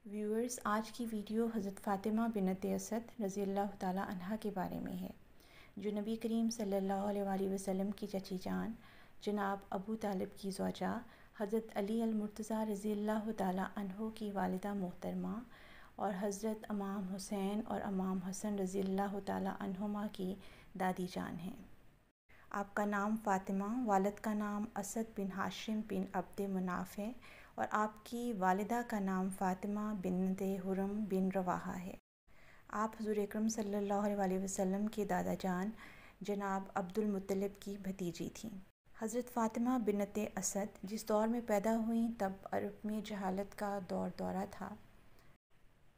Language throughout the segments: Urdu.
ویورز، آج کی ویڈیو حضرت فاطمہ بنت اسد رضی اللہ تعالیٰ عنہا کے بارے میں ہے، جو نبی کریم صلی اللہ علیہ وآلہ وسلم کی چچی جان جناب ابو طالب کی زوجہ حضرت علی المرتضیٰ رضی اللہ تعالیٰ عنہ کی والدہ محترمہ اور حضرت امام حسین اور امام حسن رضی اللہ تعالیٰ عنہما کی دادی جان ہیں۔ آپ کا نام فاطمہ، والد کا نام اسد بن ہاشم بن عبد مناف ہے اور آپ کی والدہ کا نام فاطمہ بنت حرم بن رواحہ ہے۔ آپ حضور اکرم صلی اللہ علیہ وآلہ وسلم کے دادا جان جناب عبد المطلب کی بھتیجی تھیں۔ حضرت فاطمہ بنت اسد جس دور میں پیدا ہوئیں تب عرب میں جہالت کا دورہ تھا۔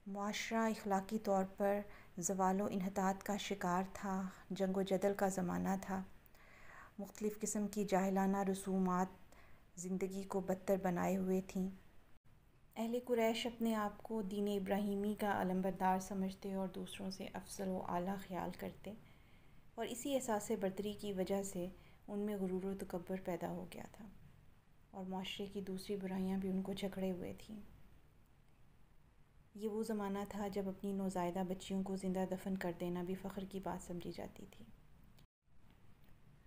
معاشرہ اخلاقی طور پر زوال و انحطاط کا شکار تھا، جنگ و جدل کا زمانہ تھا، مختلف قسم کی جاہلانہ رسومات زندگی کو بدتر بنائے ہوئے تھیں۔ اہل قریش اپنے آپ کو دین ابراہیمی کا علمبردار سمجھتے اور دوسروں سے افضل و اعلیٰ خیال کرتے، اور اسی احساس برتری کی وجہ سے ان میں غرور و تکبر پیدا ہو گیا تھا، اور معاشرے کی دوسری برائیاں بھی ان کو جکڑے ہوئے تھیں۔ یہ وہ زمانہ تھا جب اپنی نوزائیدہ بچیوں کو زندہ دفن کر دینا بھی فخر کی بات سمجھی جاتی تھی۔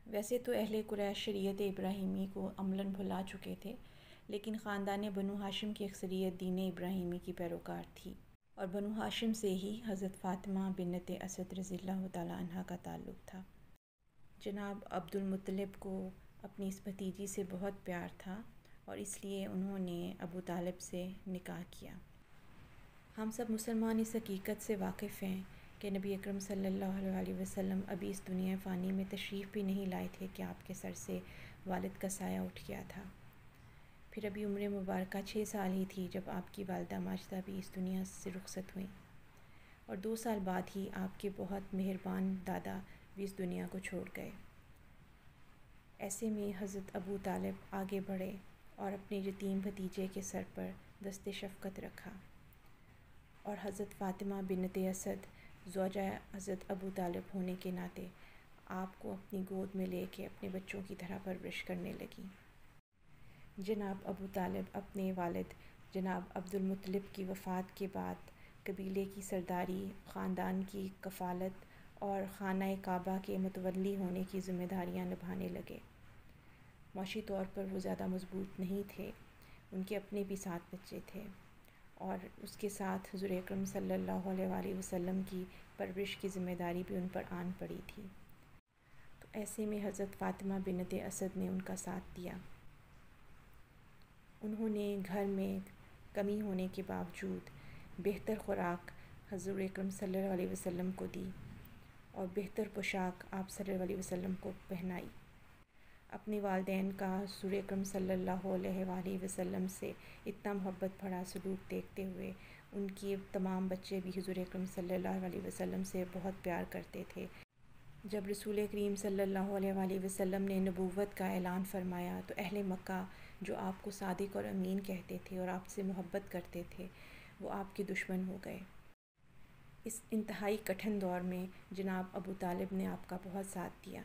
ویسے تو اہل قریش شریعت ابراہیمی کو عملاً بھلا چکے تھے، لیکن خاندان بنو ہاشم کی اکثریت دین ابراہیمی کی پیروکار تھی، اور بنو ہاشم سے ہی حضرت فاطمہ بنت اسد رضی اللہ تعالیٰ عنہا کا تعلق تھا۔ جناب عبد المطلب کو اپنی اس بھتیجی سے بہت پیار تھا اور اس لیے انہوں نے ابو طالب سے نکاح کیا۔ ہم سب مسلمان اس حقیقت سے واقف ہیں کہ نبی اکرم صلی اللہ علیہ وسلم ابھی اس دنیا فانی میں تشریف بھی نہیں لائے تھے کہ آپ کے سر سے والد کا سایہ اٹھ گیا تھا۔ پھر ابھی عمر مبارکہ 6 سال ہی تھی جب آپ کی والدہ ماجدہ بھی اس دنیا سے رخصت ہوئیں، اور 2 سال بعد ہی آپ کے بہت مہربان دادا بھی اس دنیا کو چھوڑ گئے۔ ایسے میں حضرت ابو طالب آگے بڑھے اور اپنے یتیم بھتیجے کے سر پر دست شفقت رکھا، اور حضرت فاطمہ بنت اسد زوجہ حضرت ابو طالب ہونے کے ناطے آپ کو اپنی گود میں لے کے اپنے بچوں کی طرح پرورش کرنے لگیں۔ جناب ابو طالب اپنے والد جناب عبد المطلب کی وفات کے بعد قبیلے کی سرداری، خاندان کی کفالت اور خانہ کعبہ کے متولی ہونے کی ذمہ داریاں نبھانے لگے۔ معاشی طور پر وہ زیادہ مضبوط نہیں تھے، ان کے اپنے بھی 7 بچے تھے، اور اس کے ساتھ حضور اکرم صلی اللہ علیہ وآلہ وسلم کی پرورش کی ذمہ داری بھی ان پر آن پڑی تھی۔ تو ایسے میں حضرت فاطمہ بنت اسد نے ان کا ساتھ دیا۔ انہوں نے گھر میں کمی ہونے کے باوجود بہتر خوراک حضور اکرم صلی اللہ علیہ وسلم کو دی اور بہتر پوشاک آپ صلی اللہ علیہ وسلم کو پہنائی۔ اپنے والدین کا حضور اکرم صلی اللہ علیہ وآلہ وسلم سے اتنا محبت بھرا سلوک دیکھتے ہوئے ان کے تمام بچے بھی حضور اکرم صلی اللہ علیہ وسلم سے بہت پیار کرتے تھے۔ جب رسول کریم صلی اللہ علیہ وآلہ وسلم نے نبوت کا اعلان فرمایا تو اہل مکہ جو آپ کو صادق اور امین کہتے تھے اور آپ سے محبت کرتے تھے، وہ آپ کے دشمن ہو گئے۔ اس انتہائی کٹھن دور میں جناب ابو طالب نے آپ کا بہت ساتھ دیا،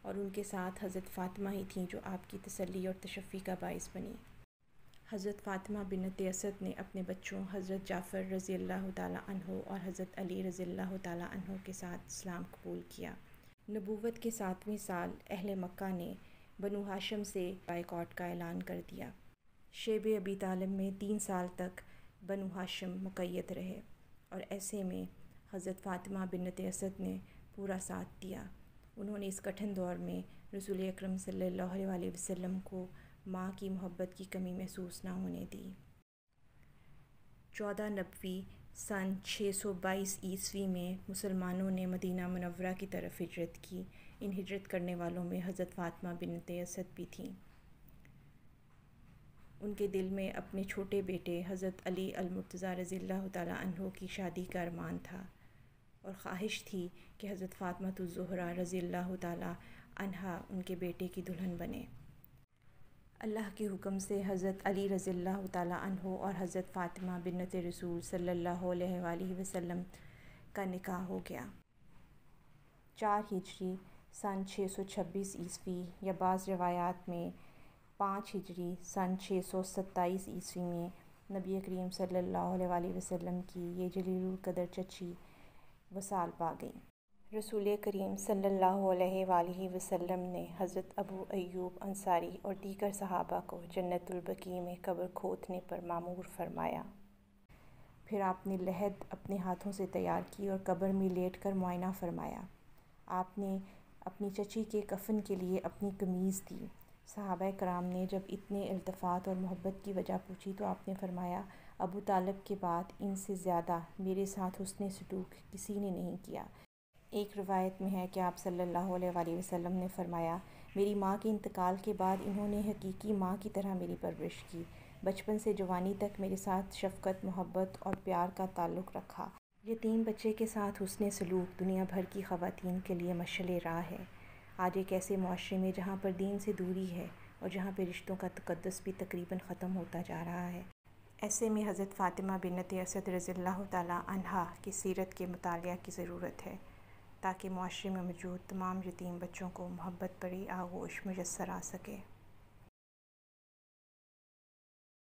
اور ان کے ساتھ حضرت فاطمہ ہی تھیں جو آپ کی تسلی اور تشفی کا باعث بنی۔ حضرت فاطمہ بنت اسد نے اپنے بچوں حضرت جعفر رضی اللہ تعالیٰ عنہ اور حضرت علی رضی اللہ تعالیٰ عنہ کے ساتھ اسلام قبول کیا۔ نبوت کے 7ویں سال اہل مکہ نے بنو ہاشم سے بائیکاٹ کا اعلان کر دیا۔ شیب ابی طالب میں 3 سال تک بنو ہاشم مقید رہے، اور ایسے میں حضرت فاطمہ بنت اسد نے پورا ساتھ دیا۔ انہوں نے اس کٹھن دور میں رسول اکرم صلی اللہ علیہ وآلہ وسلم کو ماں کی محبت کی کمی محسوس نہ ہونے دی۔ 14 نبوی سن 622 عیسوی میں مسلمانوں نے مدینہ منورہ کی طرف ہجرت کی۔ ان ہجرت کرنے والوں میں حضرت فاطمہ بنت اسد بھی تھیں۔ ان کے دل میں اپنے چھوٹے بیٹے حضرت علی المرتضیٰ رضی اللہ تعالیٰ عنہ کی شادی کا ارمان تھا، اور خواہش تھی کہ حضرت فاطمۃ الزہرا رضی اللہ تعالیٰ عنہا ان کے بیٹے کی دلہن بنے۔ اللہ کے حکم سے حضرت علی رضی اللہ تعالیٰ عنہ اور حضرت فاطمہ بنت رسول صلی اللہ علیہ وآلہ وسلم کا نکاح ہو گیا۔ 4 ہجری سن 626 عیسوی یا بعض روایات میں 5 ہجری سن 627 عیسوی میں نبی کریم صلی اللہ علیہ وسلم کی یہ جلیل القدر چچی وصال پا گئیں۔ رسول کریم صلی اللہ علیہ وآلہ وسلم نے حضرت ابو ایوب انصاری اور دیگر صحابہ کو جنت البقیع میں قبر کھودنے پر مامور فرمایا۔ پھر آپ نے لحد اپنے ہاتھوں سے تیار کی اور قبر میں لیٹ کر معائنہ فرمایا۔ آپ نے اپنی چچی کے کفن کے لیے اپنی قمیض دی۔ صحابہ کرام نے جب اتنے التفات اور محبت کی وجہ پوچھی تو آپ نے فرمایا، ابو طالب کے بعد ان سے زیادہ میرے ساتھ حسن سلوک کسی نے نہیں کیا۔ ایک روایت میں ہے کہ آپ صلی اللہ علیہ وآلہ وسلم نے فرمایا، میری ماں کے انتقال کے بعد انہوں نے حقیقی ماں کی طرح میری پرورش کی، بچپن سے جوانی تک میرے ساتھ شفقت، محبت اور پیار کا تعلق رکھا۔ یتیم بچے کے ساتھ حسن سلوک دنیا بھر کی خواتین کے لیے مشعل راہ ہے۔ آج ایک ایسے معاشرے میں جہاں پر دین سے دوری ہے اور جہاں پہ رشتوں کا تقدس بھی تقریباً ختم ہوتا جا رہا ہے، ایسے میں حضرت فاطمہ بنت اسد رضی اللہ تعالیٰ عنہا کی سیرت کے مطالعہ کی ضرورت ہے، تاکہ معاشرے میں موجود تمام یتیم بچوں کو محبت بھری آغوش میسر آ سکے۔